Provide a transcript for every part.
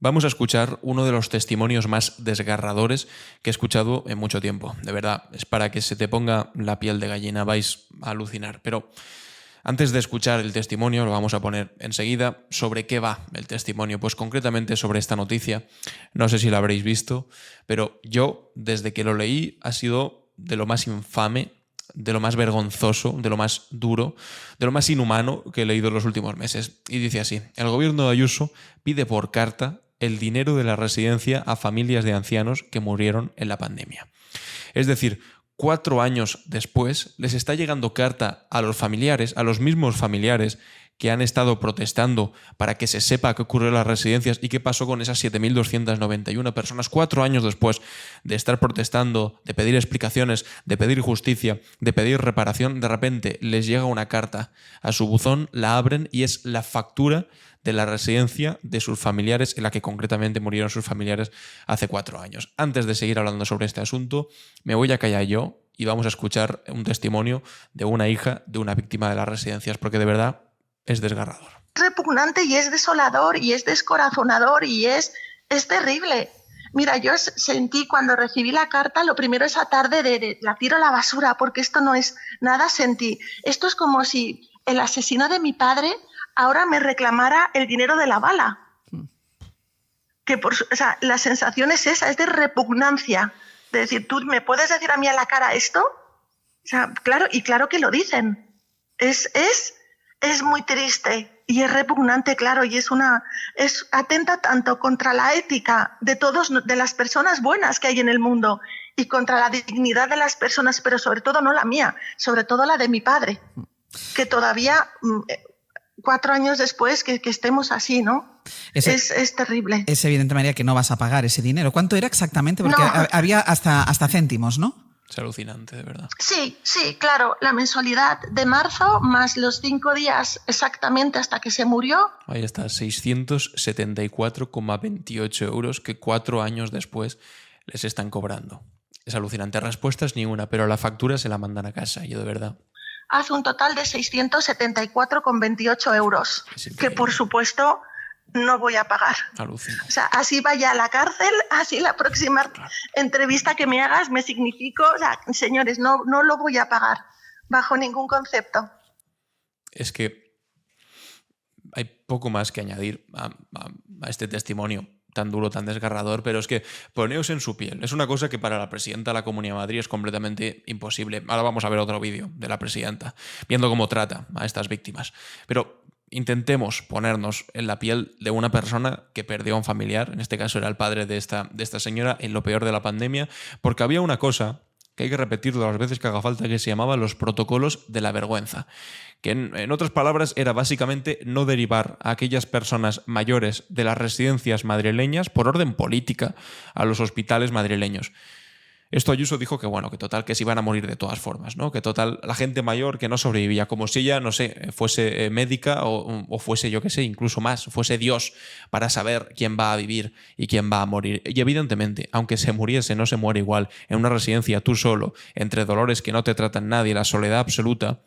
Vamos a escuchar uno de los testimonios más desgarradores que he escuchado en mucho tiempo. De verdad, es para que se te ponga la piel de gallina, vais a alucinar. Pero antes de escuchar el testimonio, lo vamos a poner enseguida. ¿Sobre qué va el testimonio? Pues concretamente sobre esta noticia. No sé si la habréis visto, pero yo, desde que lo leí, ha sido de lo más infame, de lo más vergonzoso, de lo más duro, de lo más inhumano que he leído en los últimos meses. Y dice así: el gobierno de Ayuso pide por carta el dinero de la residencia a familias de ancianos que murieron en la pandemia. Es decir, 4 años después les está llegando carta a los familiares, a los mismos familiares que han estado protestando para que se sepa qué ocurrió en las residencias y qué pasó con esas 7.291 personas 4 años después de estar protestando, de pedir explicaciones, de pedir justicia, de pedir reparación. De repente les llega una carta a su buzón, la abren y es la factura de la residencia de sus familiares, en la que concretamente murieron sus familiares hace 4 años. Antes de seguir hablando sobre este asunto, me voy a callar yo y vamos a escuchar un testimonio de una hija de una víctima de las residencias, porque de verdad es desgarrador. Es repugnante y es desolador y es descorazonador y es terrible. Mira, yo sentí cuando recibí la carta, lo primero esa tarde de la tiro a la basura, porque esto no es nada, sentí. Esto es como si el asesino de mi padre ahora me reclamara el dinero de la bala. La sensación es esa, es de repugnancia. De decir, ¿tú me puedes decir a mí a la cara esto? O sea, claro que lo dicen. Es muy triste y es repugnante, claro, y atenta tanto contra la ética de las personas buenas que hay en el mundo y contra la dignidad de las personas, pero sobre todo no la mía, sobre todo la de mi padre, que todavía 4 años después que estemos así, ¿no? Es terrible. Es evidente, María, que no vas a pagar ese dinero. ¿Cuánto era exactamente? Porque había hasta céntimos, ¿no? Es alucinante, de verdad. Sí, claro. La mensualidad de marzo más los 5 días exactamente hasta que se murió. Ahí está, 674,28 euros que 4 años después les están cobrando. Es alucinante. Respuestas ni una, pero la factura se la mandan a casa. Yo de verdad. Hace un total de 674,28 euros, que por supuesto no voy a pagar. Alucinante. O sea, así vaya a la cárcel, así la próxima entrevista que me hagas me significo, o sea, señores, no lo voy a pagar bajo ningún concepto. Es que hay poco más que añadir a este testimonio tan duro, tan desgarrador, pero es que poneos en su piel. Es una cosa que para la presidenta de la Comunidad de Madrid es completamente imposible. Ahora vamos a ver otro vídeo de la presidenta, viendo cómo trata a estas víctimas. Pero intentemos ponernos en la piel de una persona que perdió a un familiar, en este caso era el padre de esta señora, en lo peor de la pandemia, porque había una cosa que hay que repetirlo las veces que haga falta, que se llamaban los protocolos de la vergüenza, que en otras palabras era básicamente no derivar a aquellas personas mayores de las residencias madrileñas por orden política a los hospitales madrileños. Esto Ayuso dijo que bueno, que total, que se iban a morir de todas formas, ¿no? Que total, la gente mayor que no sobrevivía, como si ella, no sé, fuese médica o fuese, yo qué sé, incluso más, fuese Dios para saber quién va a vivir y quién va a morir. Y evidentemente, aunque se muriese, no se muere igual en una residencia tú solo, entre dolores que no te tratan nadie, la soledad absoluta,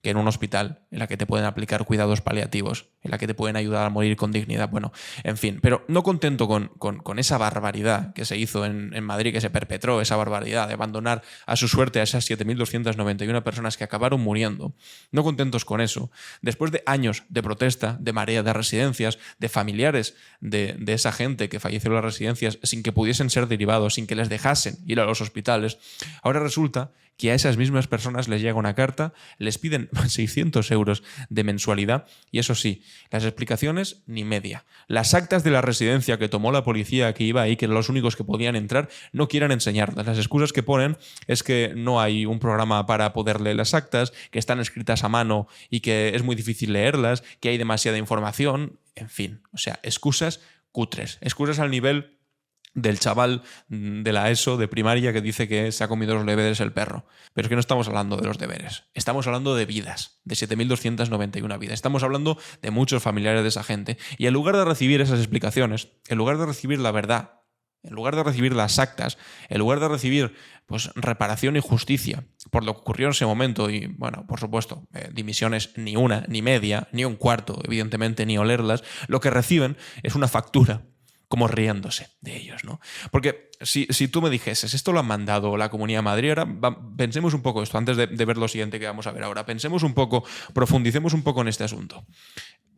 que en un hospital en la que te pueden aplicar cuidados paliativos, en la que te pueden ayudar a morir con dignidad. Bueno, en fin, pero no contento con esa barbaridad que se hizo en Madrid, que se perpetró, esa barbaridad de abandonar a su suerte a esas 7.291 personas que acabaron muriendo, no contentos con eso, después de años de protesta, de marea de residencias, de familiares de esa gente que falleció en las residencias sin que pudiesen ser derivados, sin que les dejasen ir a los hospitales, ahora resulta que a esas mismas personas les llega una carta, les piden 600 euros de mensualidad y eso sí, las explicaciones ni media. Las actas de la residencia que tomó la policía que iba ahí, que eran los únicos que podían entrar, no quieren enseñarlas. Las excusas que ponen es que no hay un programa para poder leer las actas, que están escritas a mano y que es muy difícil leerlas, que hay demasiada información, en fin. O sea, excusas cutres, excusas al nivel del chaval de la ESO, de primaria, que dice que se ha comido los deberes el perro. Pero es que no estamos hablando de los deberes. Estamos hablando de vidas, de 7.291 vidas. Estamos hablando de muchos familiares de esa gente. Y en lugar de recibir esas explicaciones, en lugar de recibir la verdad, en lugar de recibir las actas, en lugar de recibir pues, reparación y justicia por lo que ocurrió en ese momento, y bueno, por supuesto, dimisiones ni una, ni media, ni un cuarto, evidentemente, ni olerlas, lo que reciben es una factura como riéndose de ellos, ¿no? Porque si tú me dijeses, esto lo han mandado la Comunidad de Madrid, ahora pensemos un poco esto, antes de ver lo siguiente que vamos a ver ahora, pensemos un poco, profundicemos un poco en este asunto.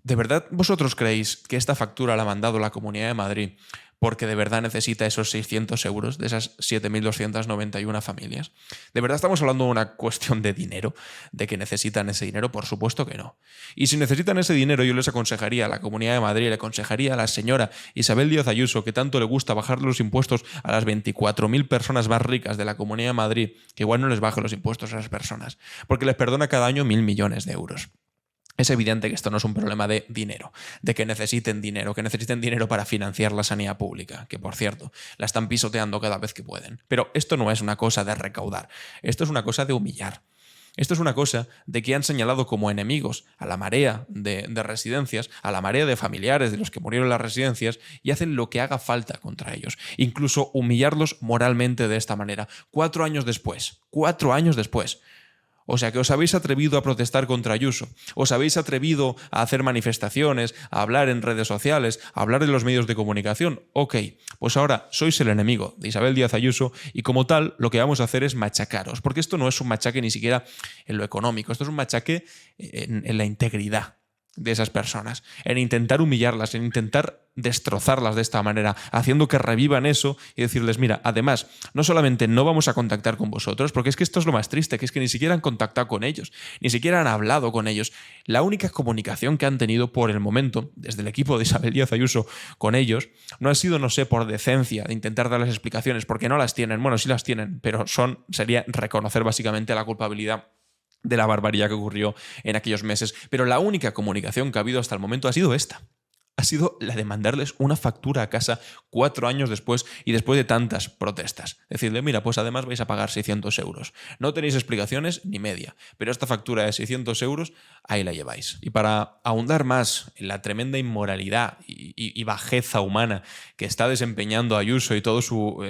¿De verdad vosotros creéis que esta factura la ha mandado la Comunidad de Madrid porque de verdad necesita esos 600 euros de esas 7.291 familias? ¿De verdad estamos hablando de una cuestión de dinero? ¿De que necesitan ese dinero? Por supuesto que no. Y si necesitan ese dinero, yo les aconsejaría a la Comunidad de Madrid, le aconsejaría a la señora Isabel Díaz Ayuso, que tanto le gusta bajar los impuestos a las 24.000 personas más ricas de la Comunidad de Madrid, que igual no les baje los impuestos a esas personas, porque les perdona cada año 1.000 millones de euros. Es evidente que esto no es un problema de dinero, de que necesiten dinero para financiar la sanidad pública, que por cierto, la están pisoteando cada vez que pueden. Pero esto no es una cosa de recaudar, esto es una cosa de humillar. Esto es una cosa de que han señalado como enemigos a la marea de residencias, a la marea de familiares de los que murieron en las residencias y hacen lo que haga falta contra ellos. Incluso humillarlos moralmente de esta manera. 4 años después. O sea que os habéis atrevido a protestar contra Ayuso, os habéis atrevido a hacer manifestaciones, a hablar en redes sociales, a hablar en los medios de comunicación. Ok, pues ahora sois el enemigo de Isabel Díaz Ayuso y como tal lo que vamos a hacer es machacaros, porque esto no es un machaque ni siquiera en lo económico, esto es un machaque en la integridad de esas personas, en intentar humillarlas, en intentar destrozarlas de esta manera, haciendo que revivan eso y decirles, mira, además, no solamente no vamos a contactar con vosotros, porque es que esto es lo más triste, que es que ni siquiera han contactado con ellos, ni siquiera han hablado con ellos. La única comunicación que han tenido por el momento, desde el equipo de Isabel Díaz Ayuso con ellos, no ha sido, no sé, por decencia de intentar darles explicaciones, porque no las tienen, bueno, sí las tienen, pero sería reconocer básicamente la culpabilidad de la barbaridad que ocurrió en aquellos meses. Pero la única comunicación que ha habido hasta el momento ha sido esta. Ha sido la de mandarles una factura a casa 4 años después y después de tantas protestas. Decirle, mira, pues además vais a pagar 600 euros. No tenéis explicaciones ni media, pero esta factura de 600 euros, ahí la lleváis. Y para ahondar más en la tremenda inmoralidad y bajeza humana que está desempeñando Ayuso y todo su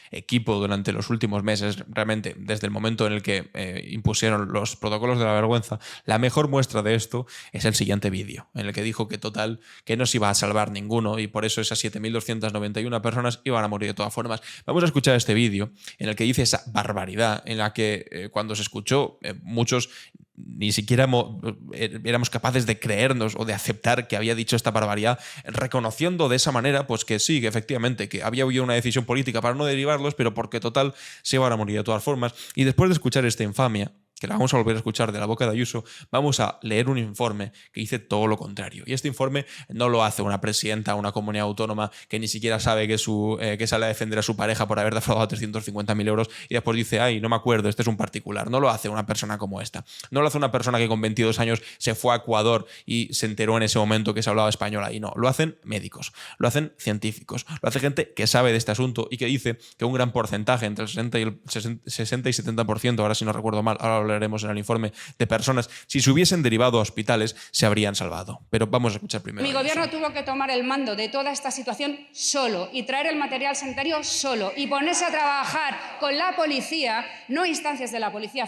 equipo durante los últimos meses, realmente desde el momento en el que impusieron los protocolos de la vergüenza, la mejor muestra de esto es el siguiente vídeo, en el que dijo que total, que no se iba a salvar ninguno y por eso esas 7.291 personas iban a morir de todas formas. Vamos a escuchar este vídeo en el que dice esa barbaridad, en la que cuando se escuchó muchos ni siquiera éramos capaces de creernos o de aceptar que había dicho esta barbaridad, reconociendo de esa manera pues que sí, que efectivamente, que había habido una decisión política para no derivarlos, pero porque total se iban a morir de todas formas. Y después de escuchar esta infamia, que la vamos a volver a escuchar de la boca de Ayuso, vamos a leer un informe que dice todo lo contrario. Y este informe no lo hace una presidenta de una comunidad autónoma que ni siquiera sabe que sale a defender a su pareja por haber defraudado 350.000 euros y después dice, ay, no me acuerdo, este es un particular. No lo hace una persona como esta. No lo hace una persona que con 22 años se fue a Ecuador y se enteró en ese momento que se hablaba español ahí. No, lo hacen médicos, lo hacen científicos, lo hace gente que sabe de este asunto y que dice que un gran porcentaje, entre el 60 y 70%, ahora si no recuerdo mal, ahora hablaremos en el informe, de personas, si se hubiesen derivado a hospitales, se habrían salvado. Pero vamos a escuchar primero. Mi gobierno tuvo que tomar el mando de toda esta situación solo y traer el material sanitario solo y ponerse a trabajar con la policía, no instancias de la policía.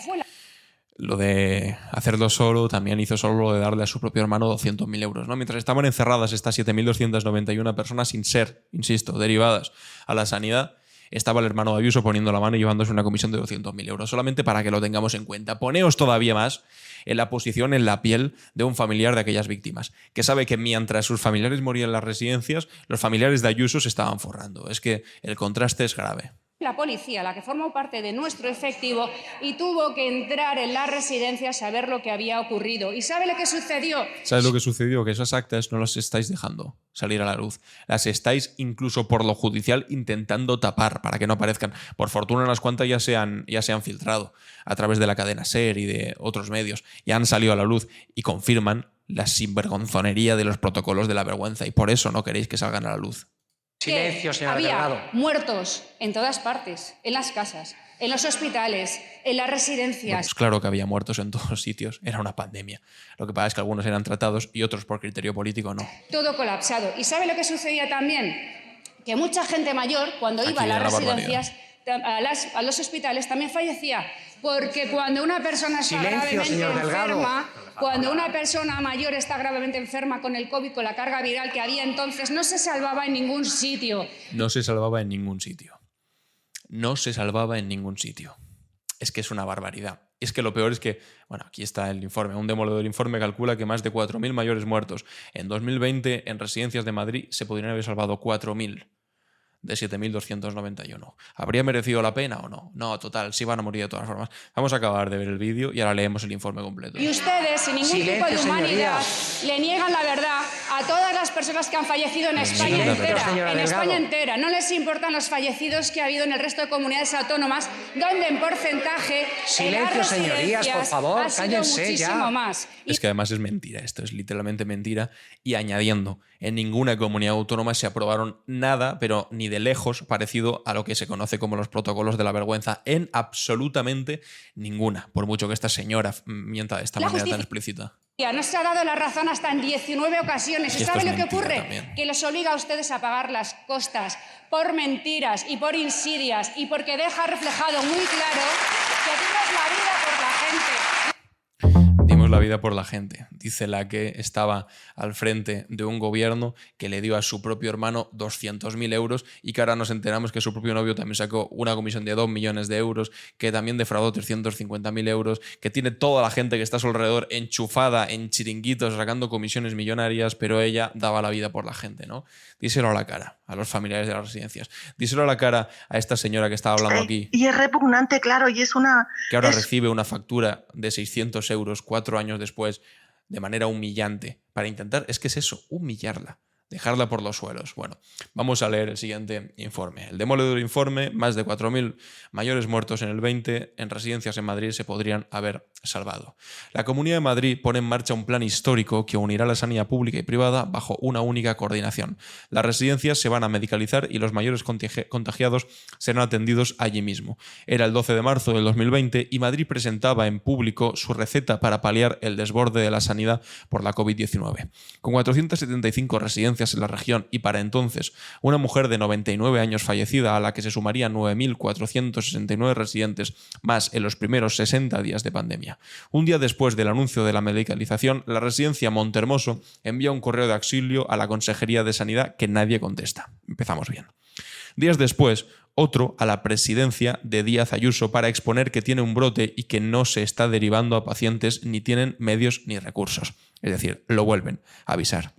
Lo de hacerlo solo, también hizo solo lo de darle a su propio hermano 200.000 euros, ¿no? Mientras estaban encerradas estas 7.291 personas sin ser, insisto, derivadas a la sanidad, estaba el hermano de Ayuso poniendo la mano y llevándose una comisión de 200.000 euros, solamente para que lo tengamos en cuenta. Poneos todavía más en la posición, en la piel de un familiar de aquellas víctimas, que sabe que mientras sus familiares morían en las residencias, los familiares de Ayuso se estaban forrando. Es que el contraste es grave. La policía, la que formó parte de nuestro efectivo y tuvo que entrar en las residencias a ver lo que había ocurrido. ¿Y sabe lo que sucedió? ¿Sabes lo que sucedió? Que esas actas no las estáis dejando salir a la luz. Las estáis, incluso por lo judicial, intentando tapar para que no aparezcan. Por fortuna, unas cuantas ya se han filtrado a través de la cadena SER y de otros medios. Ya han salido a la luz y confirman la sinvergonzonería de los protocolos de la vergüenza y por eso no queréis que salgan a la luz. Silencio, señora había Delgado. Muertos en todas partes, en las casas, en los hospitales, en las residencias. Bueno, pues claro que había muertos en todos sitios, era una pandemia. Lo que pasa es que algunos eran tratados y otros por criterio político no. Todo colapsado. ¿Y sabe lo que sucedía también? Que mucha gente mayor, cuando iba a las residencias, a los hospitales, también fallecía Porque cuando una persona está gravemente enferma, cuando una persona mayor está gravemente enferma con el COVID, con la carga viral que había entonces, no se salvaba en ningún sitio. No se salvaba en ningún sitio. No se salvaba en ningún sitio. Es que es una barbaridad. Es que lo peor es que, bueno, aquí está el informe. Un demoledor informe calcula que más de 4.000 mayores muertos. En 2020, en residencias de Madrid, se podrían haber salvado 4.000 de 7.291. ¿Habría merecido la pena o no? No, total, sí van a morir de todas formas. Vamos a acabar de ver el vídeo y ahora leemos el informe completo. Y ustedes, sin ningún tipo de humanidad, le niegan la verdad a todas las personas que han fallecido en España entera. En España entera. No les importan los fallecidos que ha habido en el resto de comunidades autónomas, donde en porcentaje silencio, señorías, por favor, cállense ya. Más. Es que además es mentira, esto es literalmente mentira. Y añadiendo, en ninguna comunidad autónoma se aprobaron nada, pero ni de lejos parecido a lo que se conoce como los protocolos de la vergüenza, en absolutamente ninguna, por mucho que esta señora mienta de esta manera tan explícita. No se ha dado la razón hasta en 19 ocasiones. ¿Y sabe lo que ocurre? También. Que los obliga a ustedes a pagar las costas por mentiras y por insidias y porque deja reflejado muy claro que dimos la vida por la gente. Dimos la vida por la gente, dice la que estaba al frente de un gobierno que le dio a su propio hermano 200.000 euros y que ahora nos enteramos que su propio novio también sacó una comisión de 2 millones de euros, que también defraudó 350.000 euros, que tiene toda la gente que está a su alrededor enchufada en chiringuitos sacando comisiones millonarias, pero ella daba la vida por la gente, ¿no? Díselo a la cara a los familiares de las residencias. Díselo a la cara a esta señora que estaba hablando aquí. Y es repugnante, claro, y es una... Que ahora recibe una factura de 600 euros 4 años después de manera humillante para intentar, es que es eso, humillarla, dejarla por los suelos. Bueno, vamos a leer el siguiente informe. El demoledor informe, más de 4.000 mayores muertos en el 20 en residencias en Madrid se podrían haber salvado. La Comunidad de Madrid pone en marcha un plan histórico que unirá la sanidad pública y privada bajo una única coordinación. Las residencias se van a medicalizar y los mayores contagiados serán atendidos allí mismo. Era el 12 de marzo del 2020 y Madrid presentaba en público su receta para paliar el desborde de la sanidad por la COVID-19. Con 475 residencias en la región y para entonces una mujer de 99 años fallecida a la que se sumarían 9.469 residentes más en los primeros 60 días de pandemia. Un día después del anuncio de la medicalización, la residencia Montehermoso envía un correo de auxilio a la Consejería de Sanidad que nadie contesta. Empezamos bien. Días después, otro a la presidencia de Díaz Ayuso para exponer que tiene un brote y que no se está derivando a pacientes ni tienen medios ni recursos. Es decir, lo vuelven a avisar.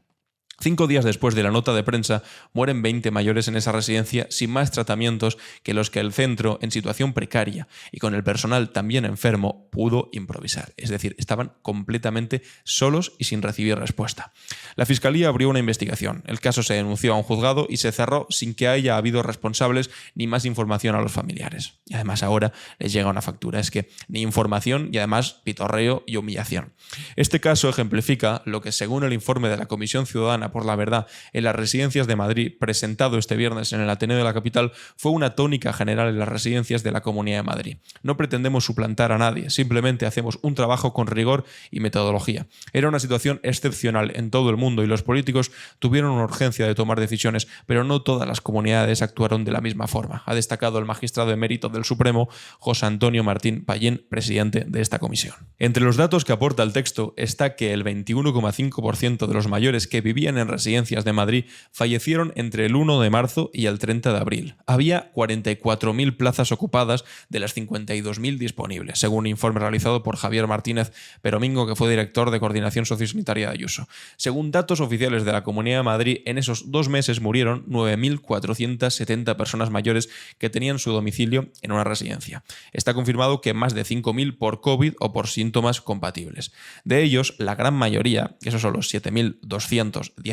5 días después de la nota de prensa, mueren 20 mayores en esa residencia sin más tratamientos que los que el centro, en situación precaria y con el personal también enfermo, pudo improvisar. Es decir, estaban completamente solos y sin recibir respuesta. La Fiscalía abrió una investigación. El caso se denunció a un juzgado y se cerró sin que haya habido responsables ni más información a los familiares. Y además ahora les llega una factura. Es que ni información y además pitorreo y humillación. Este caso ejemplifica lo que, según el informe de la Comisión Ciudadana por la Verdad en las residencias de Madrid, presentado este viernes en el Ateneo de la capital, fue una tónica general en las residencias de la Comunidad de Madrid. No pretendemos suplantar a nadie, simplemente hacemos un trabajo con rigor y metodología. Era una situación excepcional en todo el mundo y los políticos tuvieron una urgencia de tomar decisiones, pero no todas las comunidades actuaron de la misma forma, ha destacado el magistrado emérito del Supremo, José Antonio Martín Pallín, presidente de esta comisión. Entre los datos que aporta el texto está que el 21,5% de los mayores que vivían en residencias de Madrid fallecieron entre el 1 de marzo y el 30 de abril. Había 44.000 plazas ocupadas de las 52.000 disponibles, según un informe realizado por Javier Martínez Peromingo, que fue director de Coordinación Sociosanitaria de Ayuso. Según datos oficiales de la Comunidad de Madrid, en esos 2 meses murieron 9.470 personas mayores que tenían su domicilio en una residencia. Está confirmado que más de 5.000 por COVID o por síntomas compatibles. De ellos, la gran mayoría, esos son los 7.219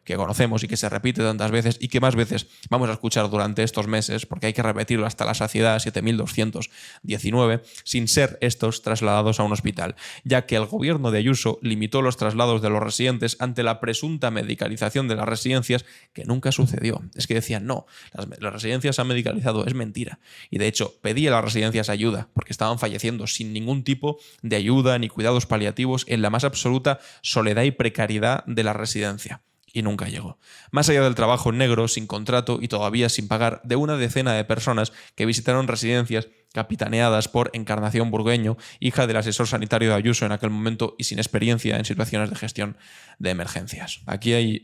que conocemos y que se repite tantas veces y que más veces vamos a escuchar durante estos meses, porque hay que repetirlo hasta la saciedad, 7.219, sin ser estos trasladados a un hospital, ya que el gobierno de Ayuso limitó los traslados de los residentes ante la presunta medicalización de las residencias, que nunca sucedió. Es que decían, no, las residencias se han medicalizado, es mentira. Y de hecho, pedí a las residencias ayuda, porque estaban falleciendo sin ningún tipo de ayuda ni cuidados paliativos en la más absoluta soledad y precariedad de la residencia. Y nunca llegó. Más allá del trabajo en negro, sin contrato y todavía sin pagar, de una decena de personas que visitaron residencias capitaneadas por Encarnación Burgueño, hija del asesor sanitario de Ayuso en aquel momento y sin experiencia en situaciones de gestión de emergencias. Aquí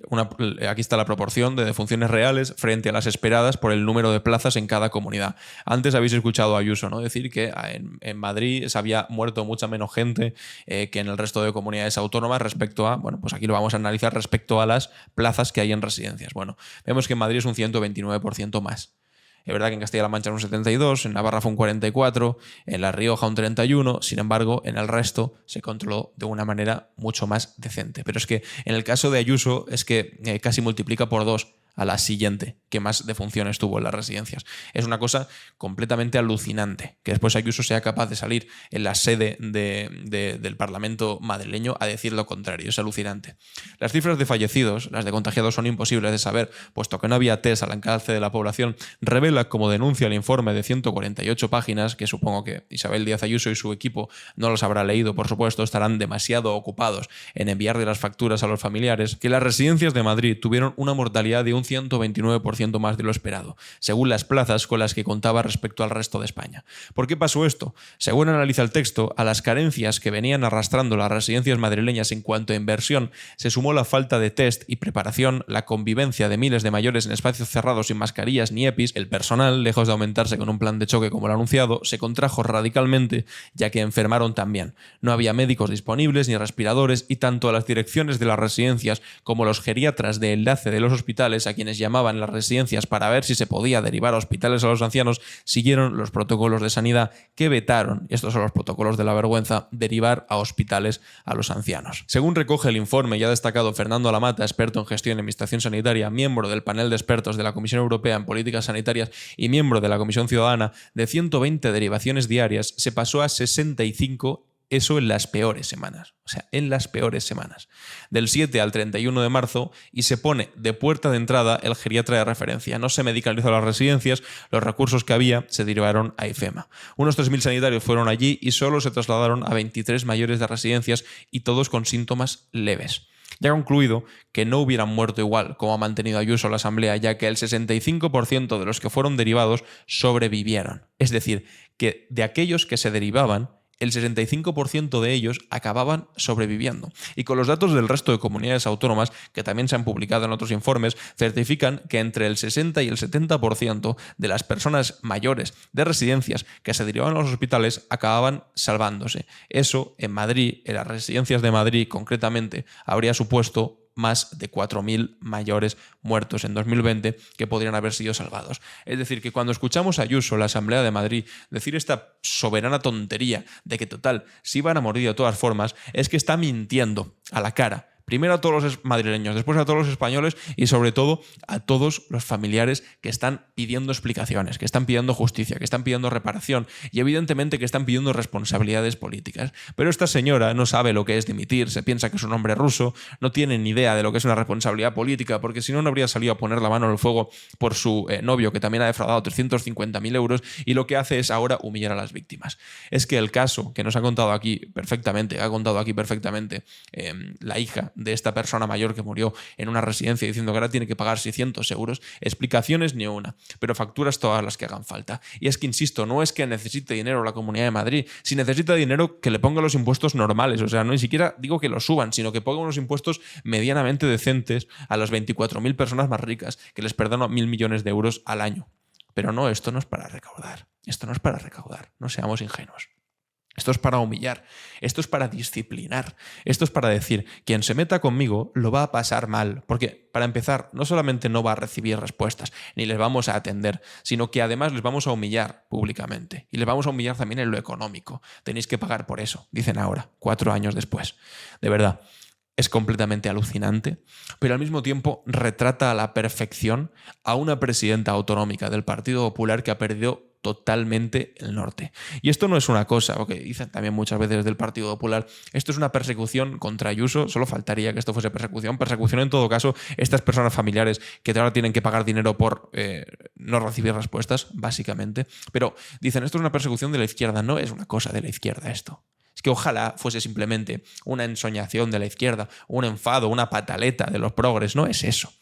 está la proporción de defunciones reales frente a las esperadas por el número de plazas en cada comunidad. Antes habéis escuchado a Ayuso, ¿no?, decir que en Madrid se había muerto mucha menos gente que en el resto de comunidades autónomas respecto a, bueno, pues aquí lo vamos a analizar respecto a las plazas que hay en residencias. Bueno, vemos que en Madrid es un 129% más. Es verdad que en Castilla-La Mancha es un 72%, en Navarra fue un 44%, en La Rioja un 31%, sin embargo, en el resto se controló de una manera mucho más decente. Pero es que en el caso de Ayuso es que casi multiplica por 2 a la siguiente que más defunciones tuvo en las residencias. Es una cosa completamente alucinante que después Ayuso sea capaz de salir en la sede del Parlamento madrileño a decir lo contrario. Es alucinante. Las cifras de fallecidos, las de contagiados, son imposibles de saber, puesto que no había test al alcance de la población. Revela, como denuncia el informe de 148 páginas, que supongo que Isabel Díaz Ayuso y su equipo no los habrá leído, por supuesto, estarán demasiado ocupados en enviarle las facturas a los familiares, que las residencias de Madrid tuvieron una mortalidad de un 129% más de lo esperado, según las plazas con las que contaba respecto al resto de España. ¿Por qué pasó esto? Según analiza el texto, a las carencias que venían arrastrando las residencias madrileñas en cuanto a inversión, se sumó la falta de test y preparación, la convivencia de miles de mayores en espacios cerrados sin mascarillas ni EPIs. El personal, lejos de aumentarse con un plan de choque como el anunciado, se contrajo radicalmente, ya que enfermaron también. No había médicos disponibles ni respiradores, y tanto a las direcciones de las residencias como los geriatras de enlace de los hospitales, a quienes llamaban las residencias para ver si se podía derivar a hospitales a los ancianos, siguieron los protocolos de sanidad que vetaron, y estos son los protocolos de la vergüenza, derivar a hospitales a los ancianos. Según recoge el informe ya destacado Fernando Alamata, experto en gestión y administración sanitaria, miembro del panel de expertos de la Comisión Europea en Políticas Sanitarias y miembro de la Comisión Ciudadana, de 120 derivaciones diarias se pasó a 65, eso en las peores semanas. O sea, en las peores semanas. Del 7 al 31 de marzo, y se pone de puerta de entrada el geriatra de referencia. No se medicalizó las residencias, los recursos que había se derivaron a IFEMA. Unos 3.000 sanitarios fueron allí y solo se trasladaron a 23 mayores de residencias, y todos con síntomas leves. Ya ha concluido que no hubieran muerto igual, como ha mantenido Ayuso la Asamblea, ya que el 65% de los que fueron derivados sobrevivieron. Es decir, que de aquellos que se derivaban, el 65% de ellos acababan sobreviviendo. Y con los datos del resto de comunidades autónomas, que también se han publicado en otros informes, certifican que entre el 60 y el 70% de las personas mayores de residencias que se derivaban a los hospitales acababan salvándose. Eso en Madrid, en las residencias de Madrid concretamente, habría supuesto más de 4.000 mayores muertos en 2020 que podrían haber sido salvados. Es decir, que cuando escuchamos a Ayuso, la Asamblea de Madrid, decir esta soberana tontería de que total, si iban a morir de todas formas, es que está mintiendo a la cara. Primero a todos los madrileños, después a todos los españoles y sobre todo a todos los familiares que están pidiendo explicaciones, que están pidiendo justicia, que están pidiendo reparación y evidentemente que están pidiendo responsabilidades políticas. Pero esta señora no sabe lo que es dimitir, se piensa que es un hombre ruso, no tiene ni idea de lo que es una responsabilidad política, porque si no, no habría salido a poner la mano en el fuego por su novio, que también ha defraudado 350.000 euros, y lo que hace es ahora humillar a las víctimas. Es que el caso que nos ha contado aquí perfectamente, la hija de esta persona mayor que murió en una residencia diciendo que ahora tiene que pagar 600 euros, explicaciones ni una, pero facturas todas las que hagan falta. Y es que, insisto, no es que necesite dinero la Comunidad de Madrid, si necesita dinero que le ponga los impuestos normales, o sea, no ni siquiera digo que los suban, sino que ponga unos impuestos medianamente decentes a las 24.000 personas más ricas, que les perdono 1.000 millones de euros al año. Pero no, esto no es para recaudar, no seamos ingenuos. Esto es para humillar, esto es para disciplinar, esto es para decir, quien se meta conmigo lo va a pasar mal, porque para empezar no solamente no va a recibir respuestas, ni les vamos a atender, sino que además les vamos a humillar públicamente y les vamos a humillar también en lo económico. Tenéis que pagar por eso, dicen ahora, 4 años después. De verdad, es completamente alucinante, pero al mismo tiempo retrata a la perfección a una presidenta autonómica del Partido Popular que ha perdido totalmente el norte. Y esto no es una cosa, o que dicen también muchas veces del Partido Popular, esto es una persecución contra Ayuso, solo faltaría que esto fuese persecución en todo caso, estas personas familiares que ahora tienen que pagar dinero por no recibir respuestas, básicamente, pero dicen, esto es una persecución de la izquierda, no es una cosa de la izquierda esto. Es que ojalá fuese simplemente una ensoñación de la izquierda, un enfado, una pataleta de los progres, no es eso.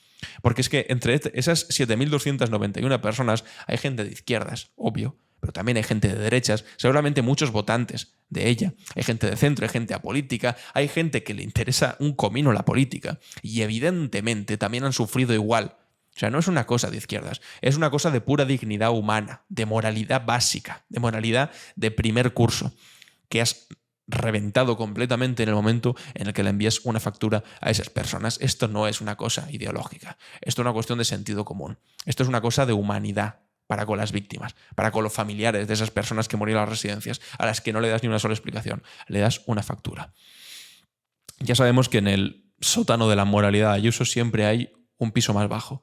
Porque es que entre esas 7.291 personas hay gente de izquierdas, obvio, pero también hay gente de derechas, seguramente muchos votantes de ella. Hay gente de centro, hay gente apolítica, hay gente que le interesa un comino la política y evidentemente también han sufrido igual. O sea, no es una cosa de izquierdas, es una cosa de pura dignidad humana, de moralidad básica, de moralidad de primer curso, que has reventado completamente en el momento en el que le envías una factura a esas personas. Esto no es una cosa ideológica, esto es una cuestión de sentido común, esto es una cosa de humanidad para con las víctimas, para con los familiares de esas personas que murieron en las residencias, a las que no le das ni una sola explicación, le das una factura. Ya sabemos que en el sótano de la moralidad de Ayuso siempre hay un piso más bajo.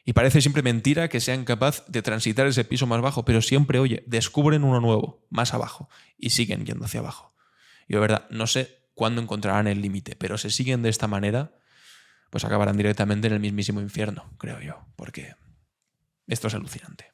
Y parece siempre mentira que sean capaces de transitar ese piso más bajo, pero siempre, oye, descubren uno nuevo, más abajo, y siguen yendo hacia abajo. Yo, de verdad, no sé cuándo encontrarán el límite, pero si siguen de esta manera, pues acabarán directamente en el mismísimo infierno, creo yo, porque esto es alucinante.